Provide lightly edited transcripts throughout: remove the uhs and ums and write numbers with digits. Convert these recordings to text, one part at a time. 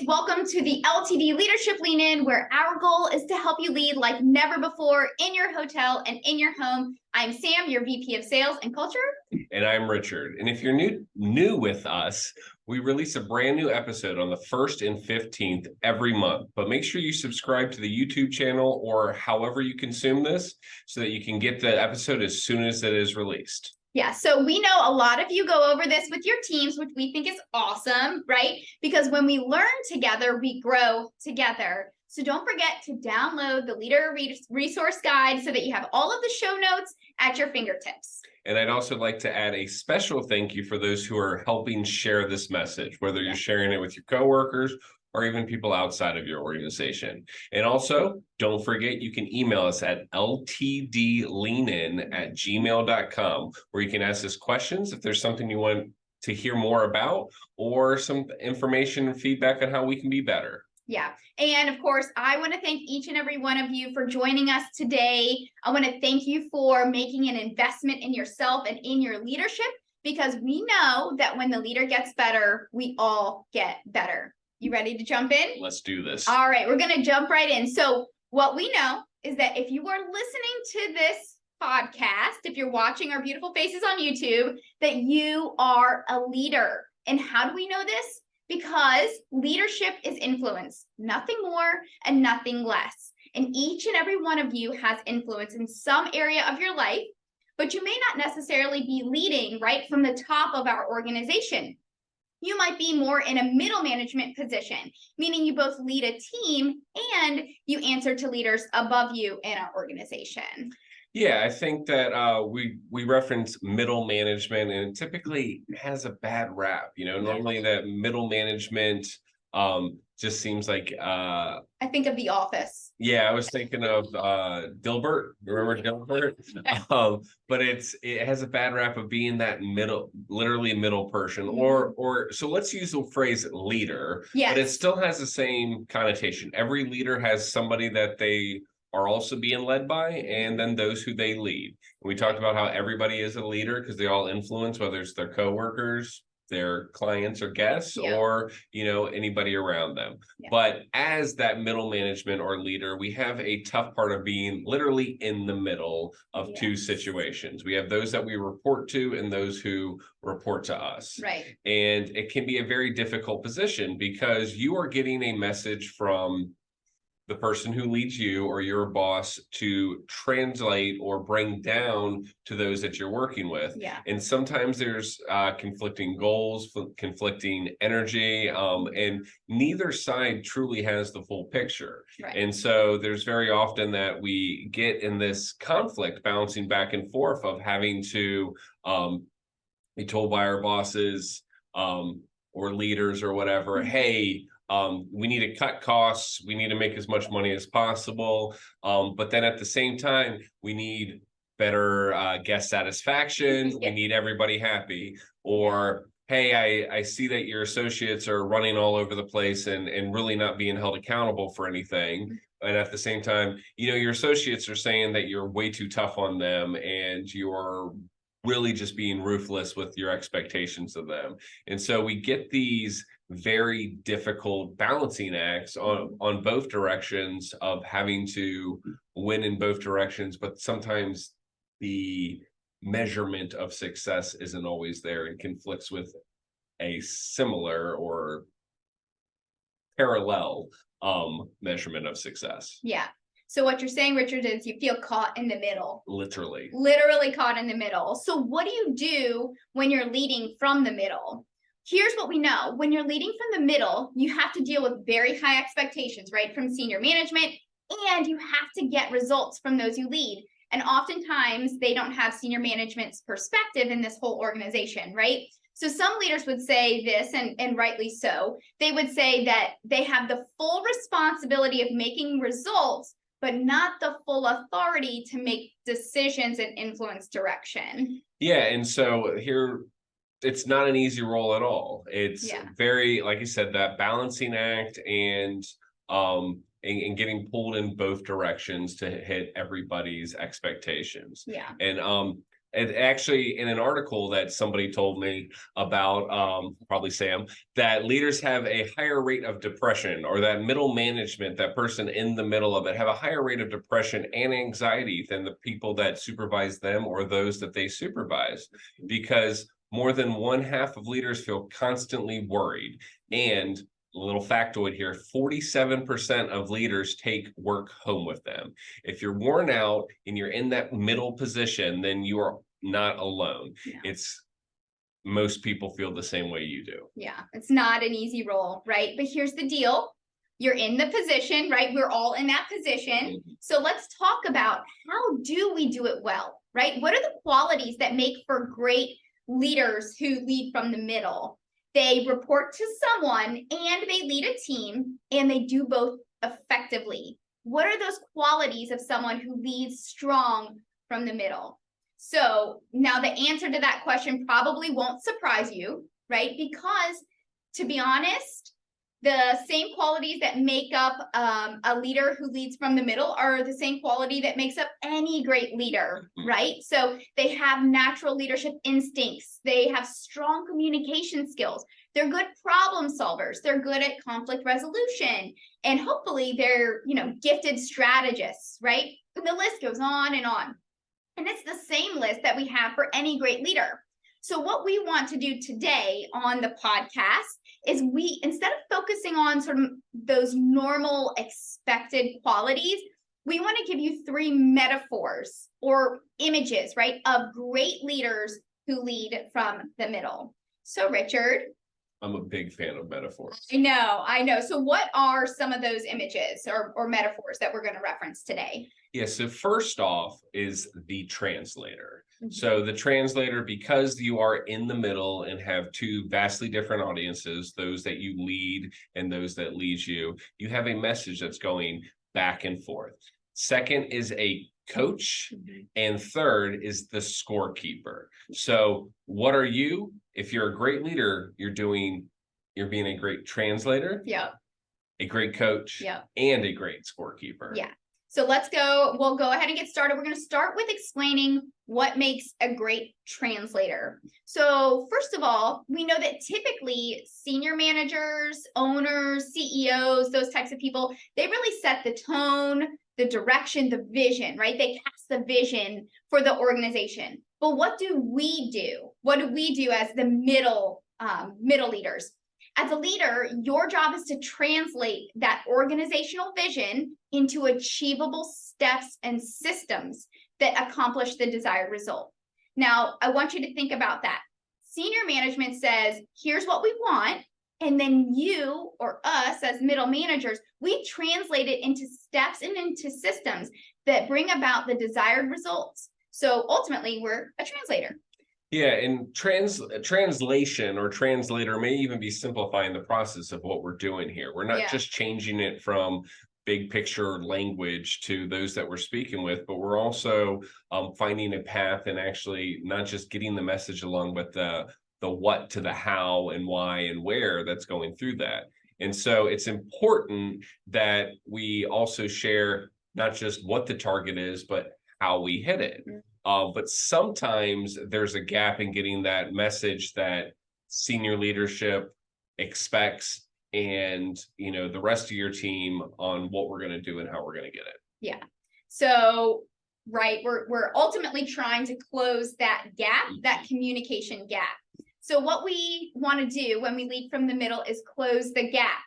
welcome to the LTD Leadership Lean In, where our goal is to help you lead like never before in your hotel and in your home. I'm Sam, your VP of Sales and Culture. And I'm Richard. And if you're new with us, we release a brand new episode on the 1st and 15th every month. But make sure you subscribe to the YouTube channel or however you consume this so that you can get the episode as soon as it is released. Yeah, so we know a lot of you go over this with your teams, which we think is awesome, right? Because when we learn together, we grow together. So don't forget to download the Leader Resource Guide so that you have all of the show notes at your fingertips. And I'd also like to add a special thank you for those who are helping share this message, whether you're sharing it with your coworkers or even people outside of your organization. And also, don't forget, you can email us at ltdleanin@gmail.com, where you can ask us questions if there's something you want to hear more about or some information and feedback on how we can be better. Yeah. And of course, I want to thank each and every one of you for joining us today. I want to thank you for making an investment in yourself and in your leadership, because we know that when the leader gets better, we all get better. You ready to jump in? Let's do this. All right, we're going to jump right in. So what we know is that if you are listening to this podcast, if you're watching our beautiful faces on YouTube, that you are a leader. And how do we know this? Because leadership is influence, nothing more and nothing less. And each and every one of you has influence in some area of your life, but you may not necessarily be leading right from the top of our organization. You might be more in a middle management position, meaning you both lead a team and you answer to leaders above you in our organization. Yeah, I think that we reference middle management, and it typically has a bad rap. Normally that middle management just seems like I think of The Office. Yeah, I was thinking of Dilbert. Remember Dilbert? But it has a bad rap of being that literally middle person, or so let's use the phrase leader. Yes. But it still has the same connotation. Every leader has somebody that they are also being led by, and then those who they lead. We talked about how everybody is a leader because they all influence, whether it's their coworkers, their clients or guests, or anybody around them. But as that middle management or leader, we have a tough part of being literally in the middle of two situations. We have those that we report to and those who report to us. Right. And it can be a very difficult position because you are getting a message from the person who leads you or your boss to translate or bring down to those that you're working with. Yeah. And sometimes there's conflicting goals, conflicting energy, and neither side truly has the full picture. Right. And so there's very often that we get in this conflict bouncing back and forth of having to be told by our bosses or leaders or whatever, hey, we need to cut costs. We need to make as much money as possible. But then at the same time, we need better guest satisfaction. We need everybody happy. Or, hey, I see that your associates are running all over the place and really not being held accountable for anything. And at the same time, your associates are saying that you're way too tough on them and you're really just being ruthless with your expectations of them. And so we get these very difficult balancing acts on both directions of having to win in both directions, but sometimes the measurement of success isn't always there and conflicts with a similar or parallel measurement of success. Yeah. So what you're saying, Richard, is you feel caught in the middle. Literally Caught in the middle. So what do you do when you're leading from the middle? Here's what we know. When you're leading from the middle, you have to deal with very high expectations, right, from senior management, and you have to get results from those you lead. And oftentimes, they don't have senior management's perspective in this whole organization, right? So some leaders would say this, and rightly so. They would say that they have the full responsibility of making results, but not the full authority to make decisions and influence direction. Yeah, and so here, it's not an easy role at all. It's very, like you said, that balancing act and getting pulled in both directions to hit everybody's expectations. Yeah. And And actually, in an article that somebody told me about, probably Sam, that leaders have a higher rate of depression, or that middle management, that person in the middle of it, have a higher rate of depression and anxiety than the people that supervise them or those that they supervise, because more than one half of leaders feel constantly worried. And a little factoid here, 47% of leaders take work home with them. If you're worn out and you're in that middle position, then you are not alone. Yeah. It's most people feel the same way you do. Yeah, it's not an easy role, right? But here's the deal. You're in the position, right? We're all in that position. So let's talk about, how do we do it well, right? What are the qualities that make for great leaders who lead from the middle? They report to someone and they lead a team, and they do both effectively. What are those qualities of someone who leads strong from the middle? So now the answer to that question probably won't surprise you, right? Because to be honest, the same qualities that make up a leader who leads from the middle are the same quality that makes up any great leader, right? So they have natural leadership instincts. They have strong communication skills. They're good problem solvers. They're good at conflict resolution. And hopefully they're, gifted strategists, right? And the list goes on and on. And it's the same list that we have for any great leader. So what we want to do today on the podcast is, we, instead of focusing on sort of those normal expected qualities, we want to give you 3 metaphors or images, right, of great leaders who lead from the middle. So Richard. I'm a big fan of metaphors. I know. So what are some of those images or metaphors that we're going to reference today? Yeah, so first off is the translator. So the translator, because you are in the middle and have 2 vastly different audiences, those that you lead and those that lead you, you have a message that's going back and forth. Second is a coach, and third is the scorekeeper. So what are you? If you're a great leader, you're being a great translator, a great coach, and a great scorekeeper. Yeah. So we'll go ahead and get started. We're going to start with explaining what makes a great translator. So first of all, we know that typically senior managers, owners, CEOs, those types of people, they really set the tone, the direction, the vision, right? They cast the vision for the organization. But what do we do? What do we do as the middle leaders? As a leader, your job is to translate that organizational vision into achievable steps and systems that accomplish the desired result. Now, I want you to think about that. Senior management says, here's what we want. And then you or us as middle managers, we translate it into steps and into systems that bring about the desired results. So ultimately, we're a translator. Yeah, and translation or translator may even be simplifying the process of what we're doing here. We're not just changing it from big picture language to those that we're speaking with, but we're also finding a path and actually not just getting the message along, but the what to the how and why and where that's going through that. And so it's important that we also share not just what the target is, but how we hit it. But sometimes there's a gap in getting that message that senior leadership expects and, the rest of your team on what we're going to do and how we're going to get it. Yeah. So, right, we're ultimately trying to close that gap, that communication gap. So what we want to do when we lead from the middle is close the gap.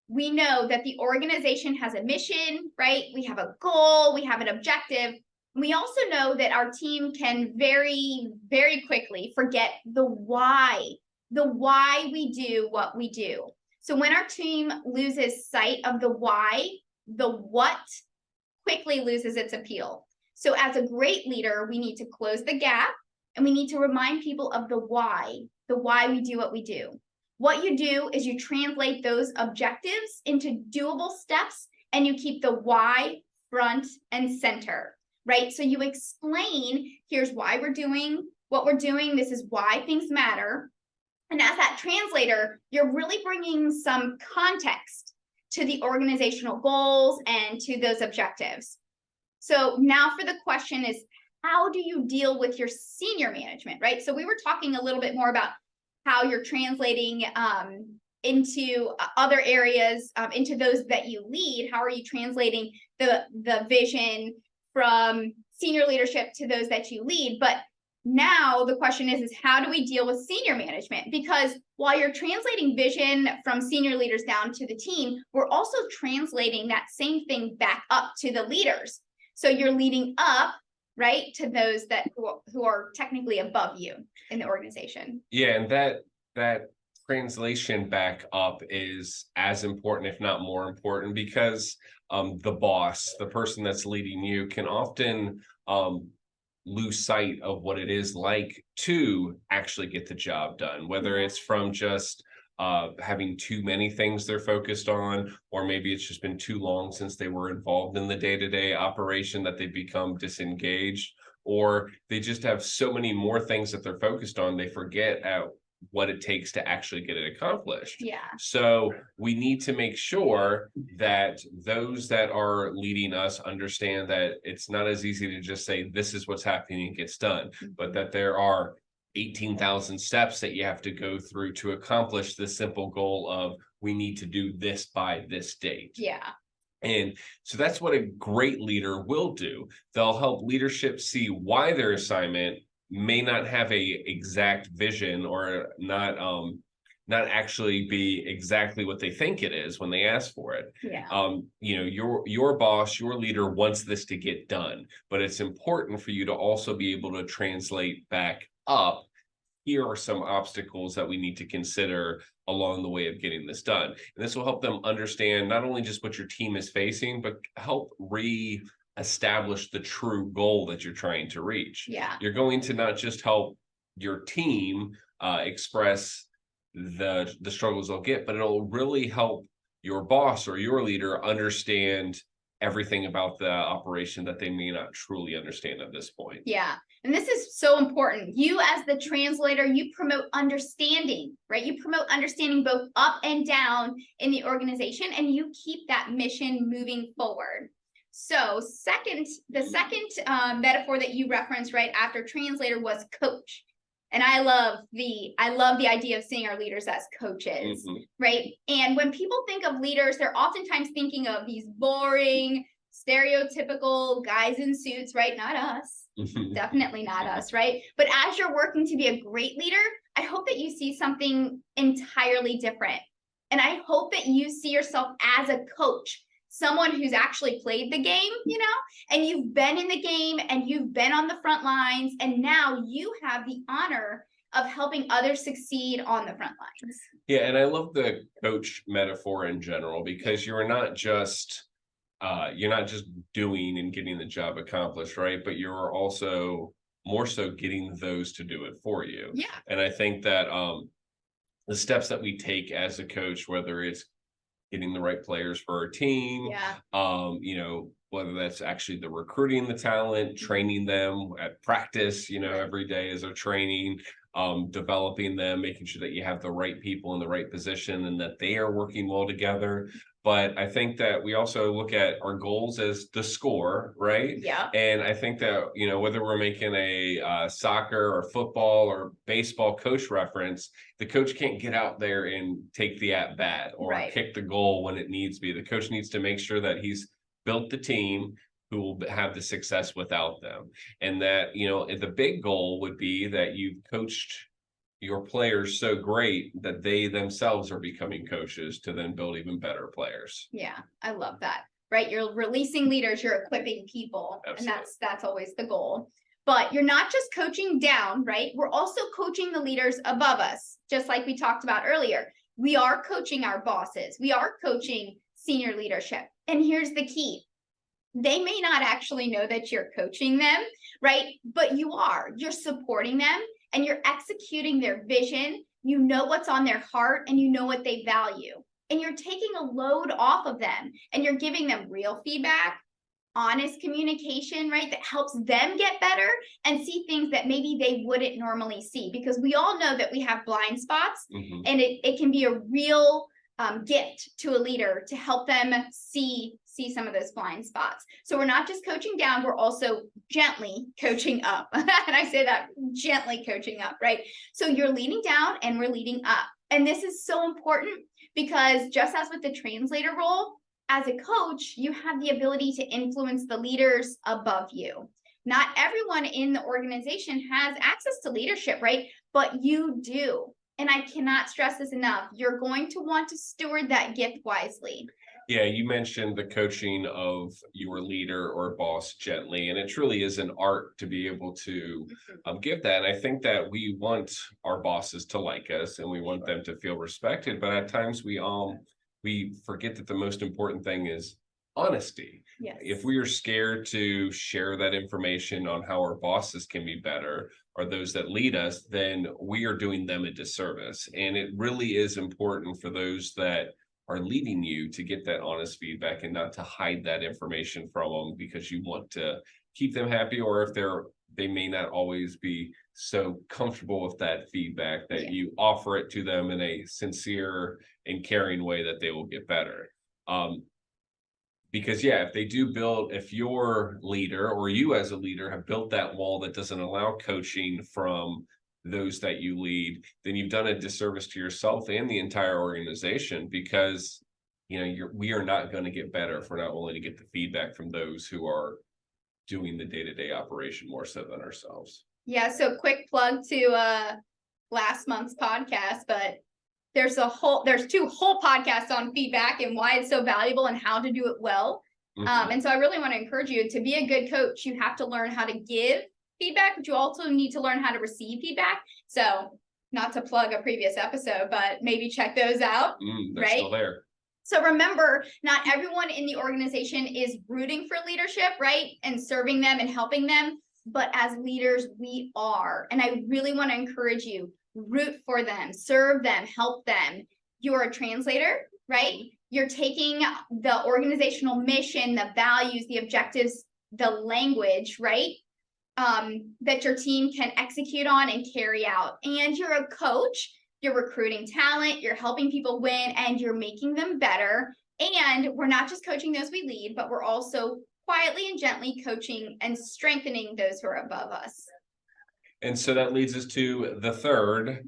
We know that the organization has a mission, right? We have a goal, we have an objective. We also know that our team can very, very quickly forget the why we do what we do. So when our team loses sight of the why, the what quickly loses its appeal. So as a great leader, we need to close the gap, and we need to remind people of the why we do what we do. What you do is you translate those objectives into doable steps, and you keep the why front and center. Right? So you explain, here's why we're doing what we're doing. This is why things matter. And as that translator, you're really bringing some context to the organizational goals and to those objectives. So now for the question is, how do you deal with your senior management, right? So we were talking a little bit more about how you're translating into other areas, into those that you lead. How are you translating the vision from senior leadership to those that you lead? But now the question is how do we deal with senior management? Because while you're translating vision from senior leaders down to the team, we're also translating that same thing back up to the leaders. So you're leading up, right, to those that who are technically above you in the organization. Yeah, and that translation back up is as important, if not more important, because the boss, the person that's leading you, can often lose sight of what it is like to actually get the job done, whether it's from just having too many things they're focused on, or maybe it's just been too long since they were involved in the day-to-day operation that they become disengaged, or they just have so many more things that they're focused on, they forget what it takes to actually get it accomplished. Yeah. So we need to make sure that those that are leading us understand that it's not as easy to just say, this is what's happening and gets done, but that there are 18,000 steps that you have to go through to accomplish the simple goal of we need to do this by this date. Yeah. And so that's what a great leader will do. They'll help leadership see why their assignment may not have a exact vision, or not actually be exactly what they think it is when they ask for it. Yeah. Your boss, your leader wants this to get done, but it's important for you to also be able to translate back up. Here are some obstacles that we need to consider along the way of getting this done. And this will help them understand not only just what your team is facing, but help establish the true goal that you're trying to reach. Yeah. You're going to not just help your team express the struggles they'll get, but it'll really help your boss or your leader understand everything about the operation that they may not truly understand at this point. Yeah. And this is so important. You as the translator, you promote understanding, right? You promote understanding both up and down in the organization, and you keep that mission moving forward. So the second metaphor that you referenced right after translator was coach. And I love the idea of seeing our leaders as coaches, right? And when people think of leaders, they're oftentimes thinking of these boring, stereotypical guys in suits, right? Not us. Definitely not us, right? But as you're working to be a great leader, I hope that you see something entirely different. And I hope that you see yourself as a coach, someone who's actually played the game, and you've been in the game and you've been on the front lines, and now you have the honor of helping others succeed on the front lines. Yeah, and I love the coach metaphor in general, because you're not just doing and getting the job accomplished, right? But you're also more so getting those to do it for you. Yeah. And I think that the steps that we take as a coach, whether it's getting the right players for our team, whether that's actually the recruiting the talent, training them at practice, every day as they're training, developing them, making sure that you have the right people in the right position and that they are working well together. But I think that we also look at our goals as the score, right? Yeah. And I think that, whether we're making a soccer or football or baseball coach reference, the coach can't get out there and take the at bat or kick the goal when it needs to be. The coach needs to make sure that he's built the team who will have the success without them. And that, the big goal would be that you've coached your players so great that they themselves are becoming coaches to then build even better players. Yeah, I love that. Right? You're releasing leaders, you're equipping people. Absolutely. And that's always the goal. But you're not just coaching down, right? We're also coaching the leaders above us, just like we talked about earlier. We are coaching our bosses. We are coaching senior leadership. And here's the key. They may not actually know that you're coaching them, right? But you are. You're supporting them and you're executing their vision. You know what's on their heart and you know what they value. And you're taking a load off of them and you're giving them real feedback, honest communication, right? That helps them get better and see things that maybe they wouldn't normally see, because we all know that we have blind spots, and it can be a real gift to a leader to help them see see some of those blind spots. So we're not just coaching down, we're also gently coaching up. And I say that, gently coaching up, right? So you're leading down and we're leading up. And this is so important because just as with the translator role, as a coach, you have the ability to influence the leaders above you. Not everyone in the organization has access to leadership, right? But you do. And I cannot stress this enough. You're going to want to steward that gift wisely. Yeah, you mentioned the coaching of your leader or boss gently, and it truly is an art to be able to give that. And I think that we want our bosses to like us, and we want them to feel respected. But at times we forget that the most important thing is honesty. Yes. If we are scared to share that information on how our bosses can be better, or those that lead us, then we are doing them a disservice. And it really is important for those that are leading you to get that honest feedback and not to hide that information from them because you want to keep them happy, or if they may not always be so comfortable with that feedback, that you offer it to them in a sincere and caring way that they will get better. Because if your leader or you as a leader have built that wall that doesn't allow coaching from those that you lead, then you've done a disservice to yourself and the entire organization, because we are not going to get better if we're not willing to get the feedback from those who are doing the day-to-day operation more so than ourselves. Yeah, so quick plug to last month's podcast, but there's 2 whole podcasts on feedback and why it's so valuable and how to do it well. And so I really want to encourage you to be a good coach. You have to learn how to give feedback, but you also need to learn how to receive feedback. So not to plug a previous episode, but maybe check those out. They're still there. So remember, not everyone in the organization is rooting for leadership, right? And serving them and helping them. But as leaders, we are. And I really want to encourage you, root for them, serve them, help them. You're a translator, right? You're taking the organizational mission, the values, the objectives, the language, right? That your team can execute on and carry out. And you're a coach, you're recruiting talent, you're helping people win, and you're making them better. And we're not just coaching those we lead, but we're also quietly and gently coaching and strengthening those who are above us. And so that leads us to the third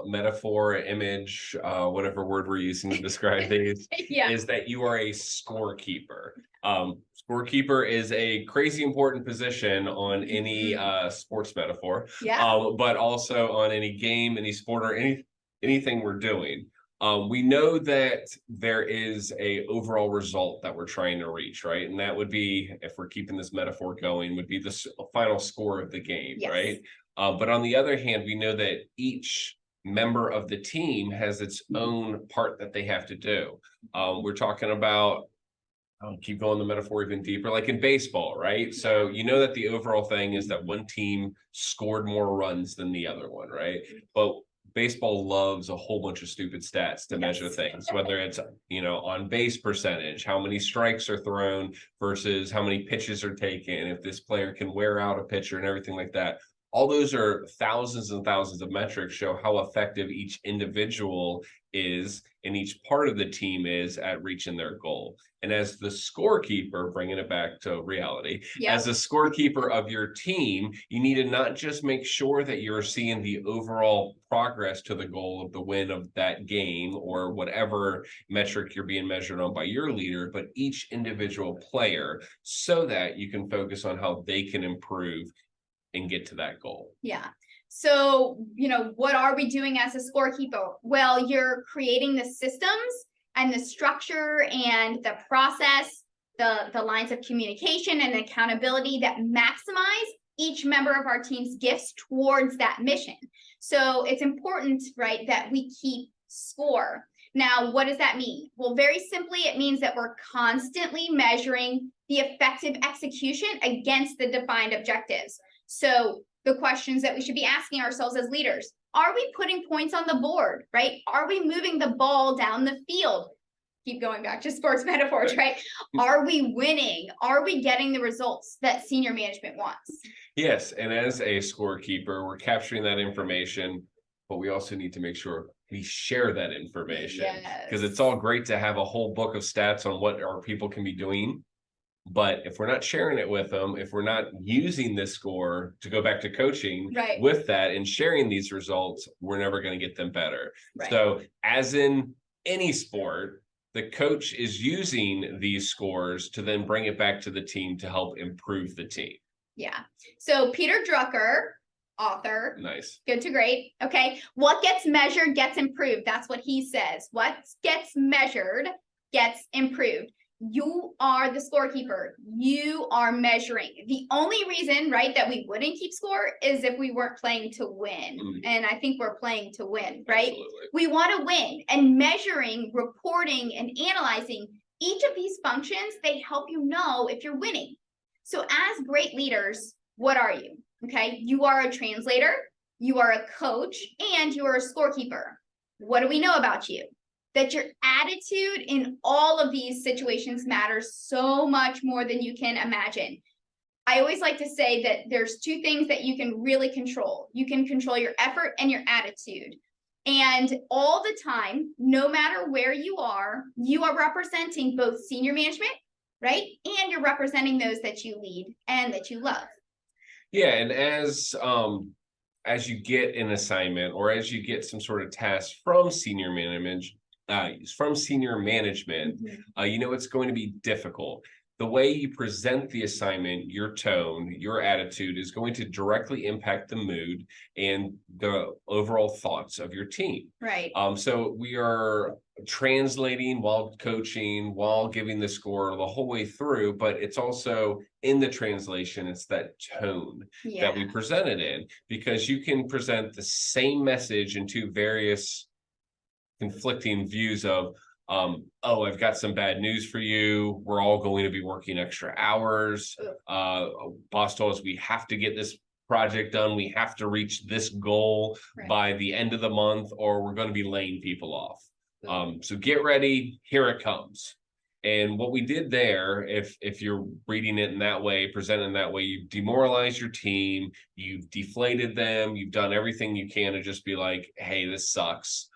metaphor, image, whatever word we're using to describe these, is that you are a scorekeeper. Scorekeeper is a crazy important position on any sports metaphor, but also on any game, any sport, or anything we're doing. We know that there is a overall result that we're trying to reach, right? And that would be, if we're keeping this metaphor going, would be the final score of the game, right? But on the other hand, we know that each member of the team has its own part that they have to do. We're talking about, I'll keep going the metaphor even deeper, like in baseball, right? So you know that the overall thing is that one team scored more runs than the other one, right? But baseball loves a whole bunch of stupid stats to measure things, whether it's, on base percentage, how many strikes are thrown versus how many pitches are taken, if this player can wear out a pitcher and everything like that. All those are thousands and thousands of metrics, show how effective each individual is and each part of the team is at reaching their goal. And as the scorekeeper, bringing it back to reality, as a scorekeeper of your team, you need to not just make sure that you're seeing the overall progress to the goal of the win of that game or whatever metric you're being measured on by your leader, but each individual player, so that you can focus on how they can improve and get to that goal. Yeah. So, what are we doing as a scorekeeper? Well, you're creating the systems and the structure and the process, the lines of communication and accountability that maximize each member of our team's gifts towards that mission. So it's important, right, that we keep score. Now, what does that mean? Well, very simply, it means that we're constantly measuring the effective execution against the defined objectives. So the questions that we should be asking ourselves as leaders: are we putting points on the board, right? Are we moving the ball down the field? Keep going back to sports metaphors, right? Are we winning? Are we getting the results that senior management wants? Yes, and as a scorekeeper, we're capturing that information, but we also need to make sure we share that information, because Yes. it's all great to have a whole book of stats on what our people can be doing. But if we're not sharing it with them, if we're not using this score to go back to coaching Right. with that and sharing these results, we're never going to get them better. Right. So as in any sport, the coach is using these scores to then bring it back to the team to help improve the team. Yeah. So Peter Drucker, author. Nice. Good to great. Okay. What gets measured gets improved. That's what he says. What gets measured gets improved. You are the scorekeeper. You are measuring. The only reason, right, that we wouldn't keep score is if we weren't playing to win. And I think we're playing to win, right? Absolutely. We want to win, and measuring, reporting, and analyzing each of these functions, they help you know if you're winning. So as great leaders, what are you? Okay. You are a translator, you are a coach, and you are a scorekeeper. What do we know about you? That your attitude in all of these situations matters so much more than you can imagine. I always like to say that there's two things that you can really control. You can control your effort and your attitude. And all the time, no matter where you are representing both senior management, right? And you're representing those that you lead and that you love. Yeah, and as you get an assignment or as you get some sort of task from senior management, you know it's going to be difficult. The way you present the assignment, your tone, your attitude is going to directly impact the mood and the overall thoughts of your team. Right. So we are translating while coaching, while giving the score the whole way through, but it's also in the translation, it's that tone that we present it in, because you can present the same message in two various conflicting views of, oh, I've got some bad news for you. We're all going to be working extra hours. Boss told us we have to get this project done. We have to reach this goal by the end of the month, or we're going to be laying people off. So get ready. Here it comes. And what we did there, if you're reading it in that way, presenting that way, you've demoralized your team, you've deflated them, you've done everything you can to just be like, hey, this sucks.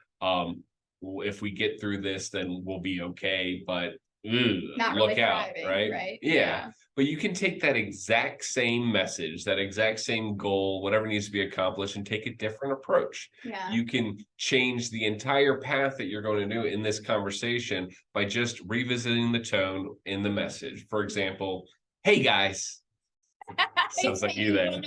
If we get through this, then we'll be okay. But not look really out, thriving, right? Yeah. But you can take that exact same message, that exact same goal, whatever needs to be accomplished, and take a different approach. Yeah. You can change the entire path that you're going to do in this conversation by just revisiting the tone in the message. For example, hey guys. Sounds like you there.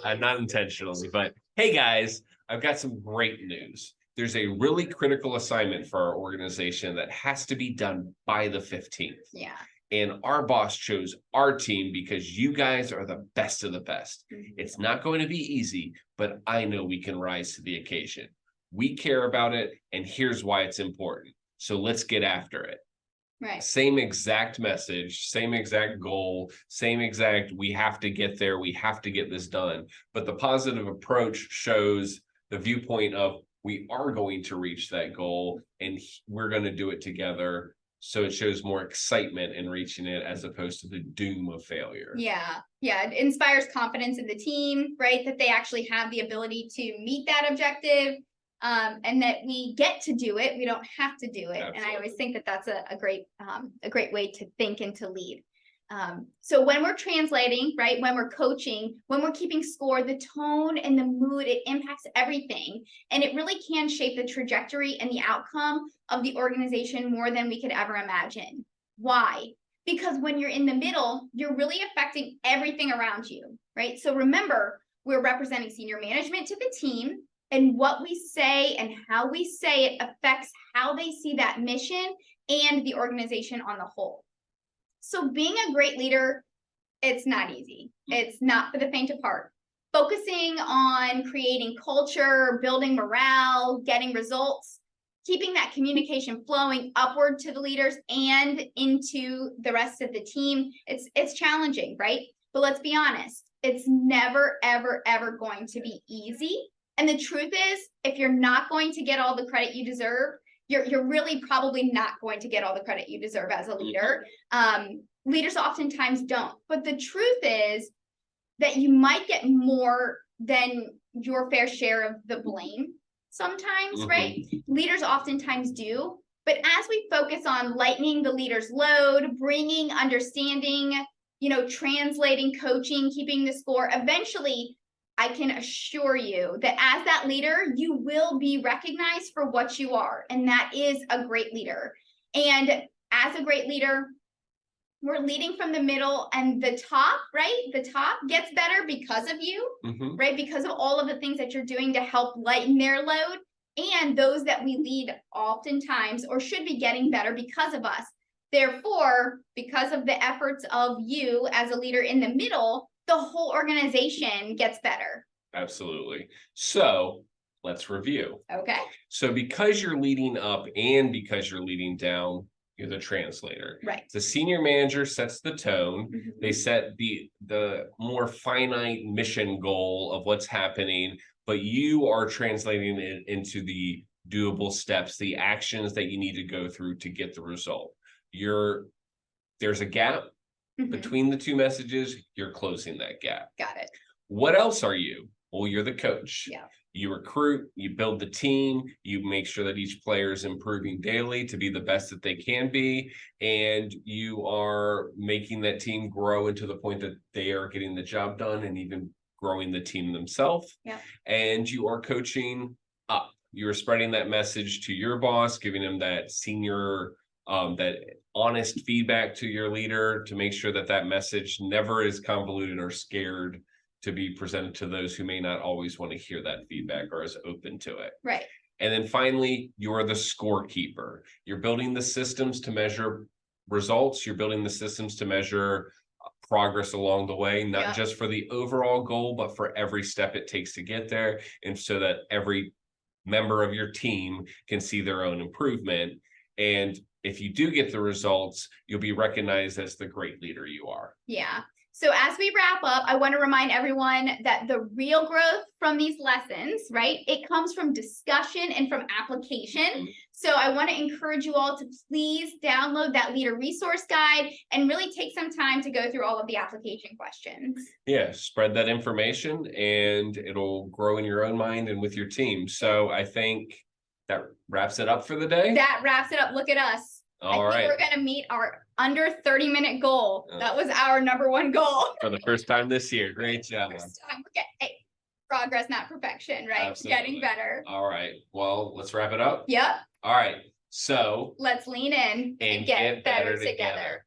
I'm not intentionally, but hey guys, I've got some great news. There's a really critical assignment for our organization that has to be done by the 15th. Yeah. And our boss chose our team because you guys are the best of the best. It's not going to be easy, but I know we can rise to the occasion. We care about it, and here's why it's important. So let's get after it. Right. Same exact message, same exact goal, same exact, we have to get there, we have to get this done. But the positive approach shows the viewpoint of, we are going to reach that goal and we're going to do it together. So it shows more excitement in reaching it as opposed to the doom of failure. Yeah. Yeah. It inspires confidence in the team, right? That they actually have the ability to meet that objective, and that we get to do it. We don't have to do it. Absolutely. And I always think that that's a great way to think and to lead. So when we're translating, right, when we're coaching, when we're keeping score, the tone and the mood, it impacts everything. And it really can shape the trajectory and the outcome of the organization more than we could ever imagine. Why? Because when you're in the middle, you're really affecting everything around you, right? So remember, we're representing senior management to the team, and what we say and how we say it affects how they see that mission and the organization on the whole. So being a great leader, it's not easy. It's not for the faint of heart. Focusing on creating culture, building morale, getting results, keeping that communication flowing upward to the leaders and into the rest of the team, it's challenging, right? But let's be honest, it's never, ever, ever going to be easy. And the truth is, if you're not going to get all the credit you deserve, you're really probably not going to get all the credit you deserve as a leader. Leaders oftentimes don't. But the truth is that you might get more than your fair share of the blame. sometimes, right? Leaders oftentimes do. But as we focus on lightening the leader's load, bringing understanding, translating, coaching, keeping the score, eventually, I can assure you that as that leader, you will be recognized for what you are. And that is a great leader. And as a great leader, we're leading from the middle, and the top, right? The top gets better because of you, right? Because of all of the things that you're doing to help lighten their load. And those that we lead oftentimes or should be getting better because of us. Therefore, because of the efforts of you as a leader in the middle, the whole organization gets better. Absolutely. So let's review. Okay. So because you're leading up and because you're leading down, you're the translator. Right. The senior manager sets the tone. They set the more finite mission goal of what's happening, but you are translating it into the doable steps, the actions that you need to go through to get the result. There's a gap between the two messages. You're closing that gap. Got it. What else are you? Well, you're the coach. Yeah. You recruit, you build the team, you make sure that each player is improving daily to be the best that they can be, and you are making that team grow into the point that they are getting the job done and even growing the team themselves. Yeah. And you are coaching up. You are spreading that message to your boss, giving them that senior, that honest feedback to your leader to make sure that that message never is convoluted or scared to be presented to those who may not always want to hear that feedback or is open to it. Right. And then finally, you're the scorekeeper. You're building the systems to measure results. You're building the systems to measure progress along the way, not just for the overall goal, but for every step it takes to get there. And so that every member of your team can see their own improvement. And if you do get the results, you'll be recognized as the great leader you are. Yeah. So as we wrap up, I want to remind everyone that the real growth from these lessons, right, it comes from discussion and from application. So I want to encourage you all to please download that leader resource guide and really take some time to go through all of the application questions. Yeah, spread that information and it'll grow in your own mind and with your team. So I think that wraps it up for the day. That wraps it up. Look at us. I think we're going to meet our under 30-minute goal. That was our #1 goal. For the first time this year. Great job. First time. Hey, progress, not perfection, right? Absolutely. Getting better. All right. Well, let's wrap it up. Yep. All right. So let's lean in and get better together.